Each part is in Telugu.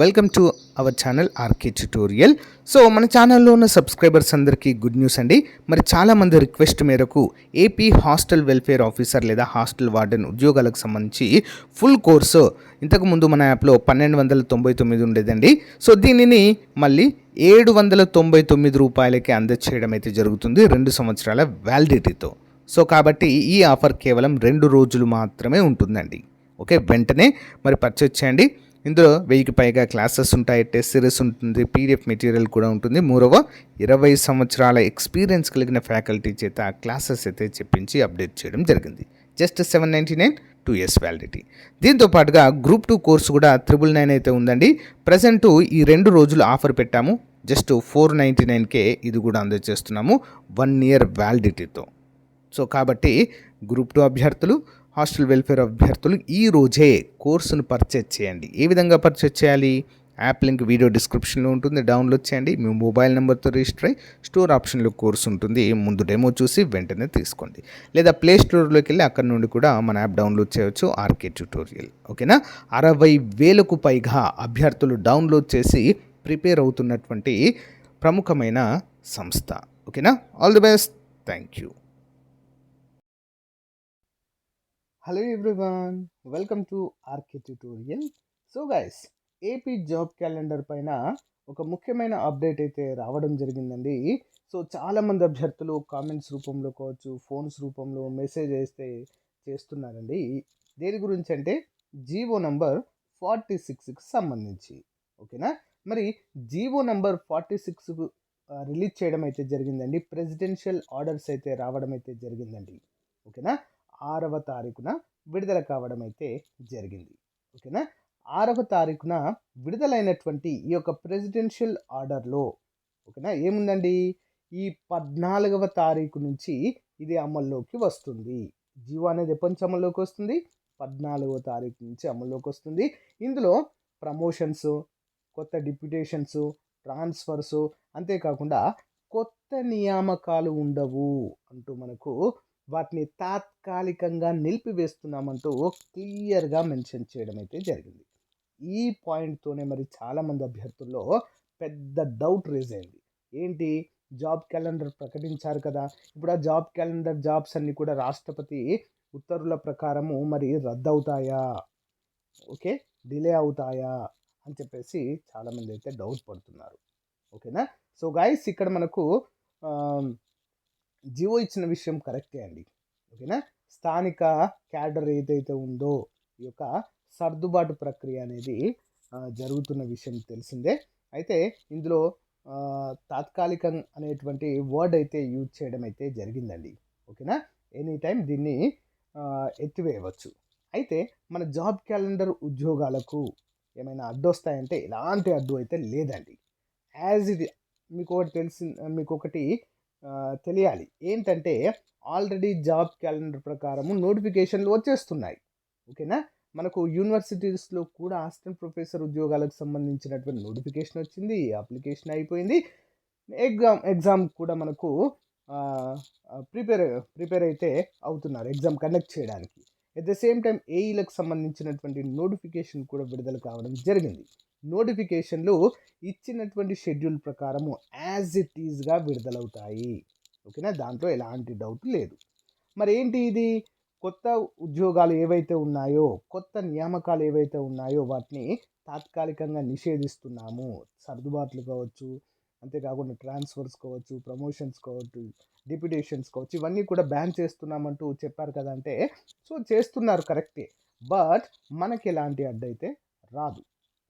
Welcome to our channel RK tutorial. So మన ఛానల్లో ఉన్న సబ్స్క్రైబర్స్ అందరికీ గుడ్ న్యూస్ అండి. మరి చాలామంది రిక్వెస్ట్ మేరకు ఏపీ హాస్టల్ వెల్ఫేర్ ఆఫీసర్ లేదా హాస్టల్ వార్డెన్ ఉద్యోగాలకు సంబంధించి ఫుల్ కోర్సు ఇంతకుముందు మన యాప్లో 1299 ఉండేదండి. సో దీనిని మళ్ళీ 799 రూపాయలకి అందచేయడం అయితే జరుగుతుంది 2 సంవత్సరాల వ్యాలిడిటీతో. సో కాబట్టి ఈ ఆఫర్ కేవలం 2 రోజులు మాత్రమే ఉంటుందండి. ఓకే, వెంటనే మరి పర్చేజ్ చేయండి. ఇందులో 1000కి పైగా క్లాసెస్ ఉంటాయి, టెస్ట్ సిరీస్ ఉంటుంది, పీడిఎఫ్ మెటీరియల్ కూడా ఉంటుంది. మూడవ 20 సంవత్సరాల ఎక్స్పీరియన్స్ కలిగిన ఫ్యాకల్టీ చేత క్లాసెస్ అయితే చెప్పించి అప్డేట్ చేయడం జరిగింది. Just 799 2 years validity. దీంతో పాటుగా గ్రూప్ 2 కోర్సు కూడా 999 అయితే ఉందండి. ప్రజెంటు ఈ 2 రోజులు ఆఫర్ పెట్టాము. జస్ట్ 499కే ఇది కూడా అందజేస్తున్నాము 1 year వ్యాలిడిటీతో. సో కాబట్టి గ్రూప్ 2 అభ్యర్థులు, హాస్టల్ వెల్ఫేర్ అభ్యర్థులు ఈ రోజే కోర్సును పర్చేజ్ చేయండి. ఏ విధంగా పర్చేజ్ చేయాలి? యాప్ లింక్ వీడియో డిస్క్రిప్షన్లో ఉంటుంది, డౌన్లోడ్ చేయండి. మీ మొబైల్ నెంబర్తో రిజిస్టర్ అయ్యి స్టోర్ ఆప్షన్లో కోర్సు ఉంటుంది, ముందు డెమో చూసి వెంటనే తీసుకోండి. లేదా ప్లే స్టోర్లోకి వెళ్ళి అక్కడ నుండి కూడా మన యాప్ డౌన్లోడ్ చేయవచ్చు, ఆర్కే ట్యుటోరియల్. ఓకేనా? 60,000కు పైగా అభ్యర్థులు డౌన్లోడ్ చేసి ప్రిపేర్ అవుతున్నటువంటి ప్రముఖమైన సంస్థ. ఓకేనా? All the best. Thank you. Hello everyone, welcome to RK tutorial. So guys, AP job calendar పైన ఒక ముఖ్యమైన అప్డేట్ అయితే రావడం జరిగిందండి. సో చాలామంది అభ్యర్థులు కామెంట్స్ రూపంలో కావచ్చు, ఫోన్స్ రూపంలో మెసేజ్ అయితే చేస్తున్నారండి. దేని గురించి అంటే జీవో నంబర్ 46కి సంబంధించి. ఓకేనా? మరి జీవో నంబర్ 46 రిలీజ్ చేయడం అయితే జరిగిందండి. ప్రెసిడెన్షియల్ ఆర్డర్స్ అయితే రావడం అయితే జరిగిందండి. ఓకేనా? 6వ తారీఖున విడుదల కావడం అయితే జరిగింది. ఓకేనా? 6వ తారీఖున విడుదలైనటువంటి ఈ యొక్క ప్రెసిడెన్షియల్ ఆర్డర్లో ఓకేనా ఏముందండి, ఈ 14వ తారీఖు నుంచి ఇది అమల్లోకి వస్తుంది. జీవో అనేది ఎప్పటి నుంచి అమల్లోకి వస్తుంది? 14వ తారీఖు నుంచి అమల్లోకి వస్తుంది. ఇందులో ప్రమోషన్స్, కొత్త డిప్యుటేషన్స్, ట్రాన్స్ఫర్స్, అంతేకాకుండా కొత్త నియామకాలు ఉండవు అంటూ మనకు వాటిని తాత్కాలికంగా నిలిపివేస్తున్నామంటూ క్లియర్గా మెన్షన్ చేయడం అయితే జరిగింది. ఈ పాయింట్తోనే మరి చాలామంది అభ్యర్థుల్లో పెద్ద డౌట్ రేజ్ అయింది. ఏంటి, జాబ్ క్యాలెండర్ ప్రకటించారు కదా, ఇప్పుడు ఆ జాబ్ క్యాలెండర్ జాబ్స్ అన్నీ కూడా రాష్ట్రపతి ఉత్తర్వుల ప్రకారము మరి రద్దవుతాయా, ఓకే, డిలే అవుతాయా అని చెప్పేసి చాలామంది అయితే డౌట్ పడుతున్నారు. ఓకేనా? సో గైస్, ఇక్కడ మనకు జియో ఇచ్చిన విషయం కరెక్టే అండి. ఓకేనా? స్థానిక క్యాడర్ ఏదైతే ఉందో ఈ యొక్క సర్దుబాటు ప్రక్రియ అనేది జరుగుతున్న విషయం తెలిసిందే. అయితే ఇందులో తాత్కాలికం అనేటువంటి వర్డ్ అయితే యూజ్ చేయడం అయితే జరిగిందండి. ఓకేనా? ఎనీ టైం దీన్ని ఎత్తివేయవచ్చు. అయితే మన జాబ్ క్యాలెండర్ ఉద్యోగాలకు ఏమైనా అడ్డు వస్తాయంటే ఎలాంటి అడ్డు అయితే లేదండి. యాజ్ ఇది మీకు ఒకటి తెలియాలి. ఏంటంటే ఆల్రెడీ జాబ్ క్యాలెండర్ ప్రకారము నోటిఫికేషన్లు వచ్చేస్తున్నాయి. ఓకేనా? మనకు యూనివర్సిటీస్లో కూడా అసిస్టెంట్ ప్రొఫెసర్ ఉద్యోగాలకు సంబంధించినటువంటి నోటిఫికేషన్ వచ్చింది, అప్లికేషన్ అయిపోయింది. ఎగ్జామ్ కూడా మనకు ప్రిపేర్ అయితే అవుతున్నారు ఎగ్జామ్ కండక్ట్ చేయడానికి. ఎట్ ద సేమ్ టైం ఏఈలకు సంబంధించినటువంటి నోటిఫికేషన్ కూడా విడుదల కావడం జరిగింది. నోటిఫికేషన్లు ఇచ్చినటువంటి షెడ్యూల్ ప్రకారము యాజ్ ఇట్ ఈజ్గా విడుదలవుతాయి. ఓకేనా? దాంట్లో ఎలాంటి డౌట్ లేదు. మరి ఏంటి ఇది, కొత్త ఉద్యోగాలు ఏవైతే ఉన్నాయో, కొత్త నియామకాలు ఏవైతే ఉన్నాయో వాటిని తాత్కాలికంగా నిషేధిస్తున్నాము. సర్దుబాట్లు కావచ్చు, అంతేకాకుండా ట్రాన్స్ఫర్స్ కావచ్చు, ప్రమోషన్స్ కావచ్చు, డిప్యుటేషన్స్ కావచ్చు, ఇవన్నీ కూడా బ్యాన్ చేస్తున్నామంటూ చెప్పారు కదా. అంటే సో చేస్తున్నారు, కరెక్టే. బట్ మనకి ఎలాంటి అడ్డైతే రాదు.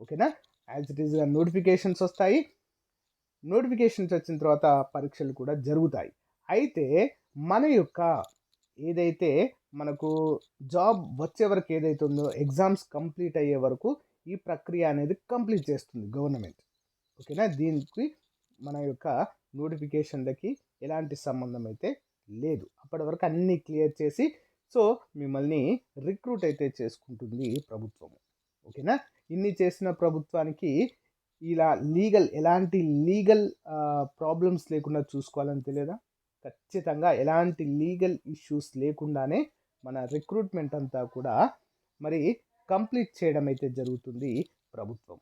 ఓకేనా? యాజ్ ఇట్ ఈస్గా నోటిఫికేషన్స్ వస్తాయి. నోటిఫికేషన్స్ వచ్చిన తర్వాత పరీక్షలు కూడా జరుగుతాయి. అయితే మన యొక్క ఏదైతే మనకు జాబ్ వచ్చే వరకు ఏదైతే ఉందో, ఎగ్జామ్స్ కంప్లీట్ అయ్యే వరకు ఈ ప్రక్రియ అనేది కంప్లీట్ చేస్తుంది గవర్నమెంట్. ఓకేనా? దీనికి మన యొక్క నోటిఫికేషన్లకి ఎలాంటి సంబంధం అయితే లేదు. అప్పటి వరకు అన్నీ క్లియర్ చేసి సో మిమ్మల్ని రిక్రూట్ అయితే చేసుకుంటుంది ప్రభుత్వం. ఓకేనా? ఇన్ని చేసిన ప్రభుత్వానికి ఇలా ఎలాంటి లీగల్ ప్రాబ్లమ్స్ లేకుండా చూసుకోవాలని తెలియదా? ఖచ్చితంగా ఎలాంటి లీగల్ ఇష్యూస్ లేకుండానే మన రిక్రూట్మెంట్ అంతా కూడా మరి కంప్లీట్ చేయడం అయితే జరుగుతుంది ప్రభుత్వం.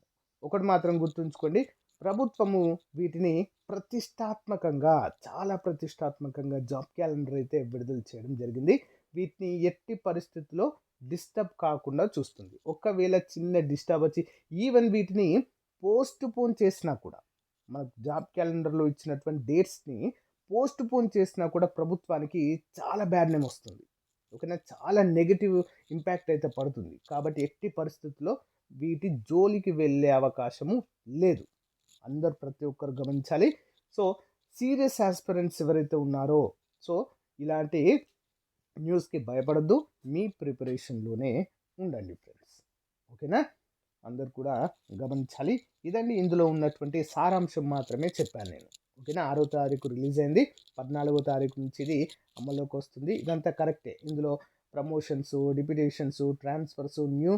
ఒకటి మాత్రం గుర్తుంచుకోండి, ప్రభుత్వము వీటిని ప్రతిష్టాత్మకంగా, చాలా ప్రతిష్టాత్మకంగా జాబ్ క్యాలెండర్ అయితే విడుదల చేయడం జరిగింది. వీటిని ఎట్టి పరిస్థితుల్లో డిస్టర్బ్ కాకుండా చూస్తుంది. ఒకవేళ చిన్న డిస్టర్బ్ వచ్చి ఈవెన్ వీటిని పోస్ట్ పోన్ చేసినా కూడా, మన జాబ్ క్యాలెండర్లో ఇచ్చినటువంటి డేట్స్ని పోస్ట్ పోన్ చేసినా కూడా ప్రభుత్వానికి చాలా బ్యాడ్ నేమ్ వస్తుంది. ఓకేనా, చాలా నెగిటివ్ ఇంపాక్ట్ అయితే పడుతుంది. కాబట్టి ఎట్టి పరిస్థితుల్లో వీటి జోలికి వెళ్ళే అవకాశము లేదు. అందరు ప్రతి ఒక్కరు గమనించాలి. సో సీరియస్ ఆస్పిరెంట్స్ ఎవరైతే ఉన్నారో, సో ఇలాంటి న్యూస్కి భయపడద్దు, మీ ప్రిపరేషన్లోనే ఉండండి ఫ్రెండ్స్. ఓకేనా, అందరు కూడా గమనించాలి. ఇదండి ఇందులో ఉన్నటువంటి సారాంశం మాత్రమే చెప్పాను నేను. ఓకేనా, 6వ తారీఖు రిలీజ్ అయింది, 14వ తారీఖు నుంచి ఇది అమల్లోకి వస్తుంది. ఇదంతా కరెక్టే. ఇందులో promotions, deputations, transfers, new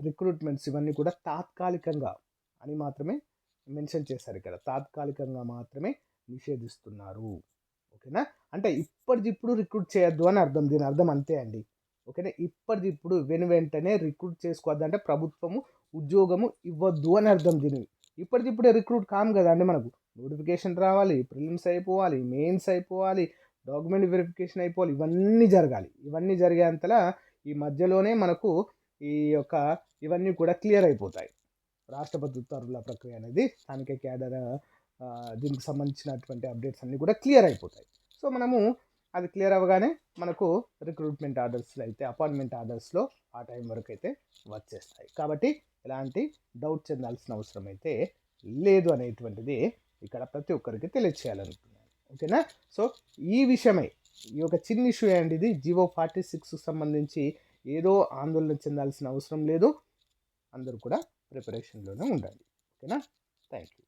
recruitments ఇవన్నీ కూడా తాత్కాలికంగా అని మాత్రమే మెన్షన్ చేశారు ఇక్కడ. తాత్కాలికంగా మాత్రమే నిషేధిస్తున్నారు. ఓకేనా, అంటే ఇప్పటికిప్పుడు రిక్రూట్ చేయొద్దు అని అర్థం. దీని అర్థం అంతే అండి. ఓకేనా, ఇప్పటికిప్పుడు వెంటనే రిక్రూట్ చేసుకోవద్దంటే ప్రభుత్వము ఉద్యోగము ఇవ్వద్దు అని అర్థం. దీనికి ఇప్పటికిప్పుడే రిక్రూట్ కాము కదా అండి. మనకు నోటిఫికేషన్ రావాలి, ప్రిలిమ్స్ అయిపోవాలి, మెయిన్స్ అయిపోవాలి, డాక్యుమెంట్ వెరిఫికేషన్ అయిపోవాలి, ఇవన్నీ జరగాలి. ఇవన్నీ జరిగేంతలా ఈ మధ్యలోనే మనకు ఈ యొక్క ఇవన్నీ కూడా క్లియర్ అయిపోతాయి. రాష్ట్రపతి ఉత్తర్వుల ప్రక్రియ అనేది, స్థానిక క్యాడర్ దీనికి సంబంధించినటువంటి అప్డేట్స్ అన్నీ కూడా క్లియర్ అయిపోతాయి. సో మనము అది క్లియర్ అవ్వగానే మనకు రిక్రూట్మెంట్ ఆర్డర్స్లో అయితే, అపాయింట్మెంట్ ఆర్డర్స్లో ఆ టైం వరకు అయితే వచ్చేస్తాయి. కాబట్టి ఎలాంటి డౌట్ చెందాల్సిన అవసరం అయితే లేదు అనేటువంటిది ఇక్కడ ప్రతి ఒక్కరికి తెలియచేయాలనుకున్నాను. ఓకేనా, సో ఈ విషయమై ఈ యొక్క చిన్న ఇష్యూ అండి ఇది. జివో 46 సంబంధించి ఏదో ఆందోళన చెందాల్సిన అవసరం లేదు. అందరూ కూడా ప్రిపరేషన్లోనే ఉండండి. ఓకేనా, థ్యాంక్ యూ.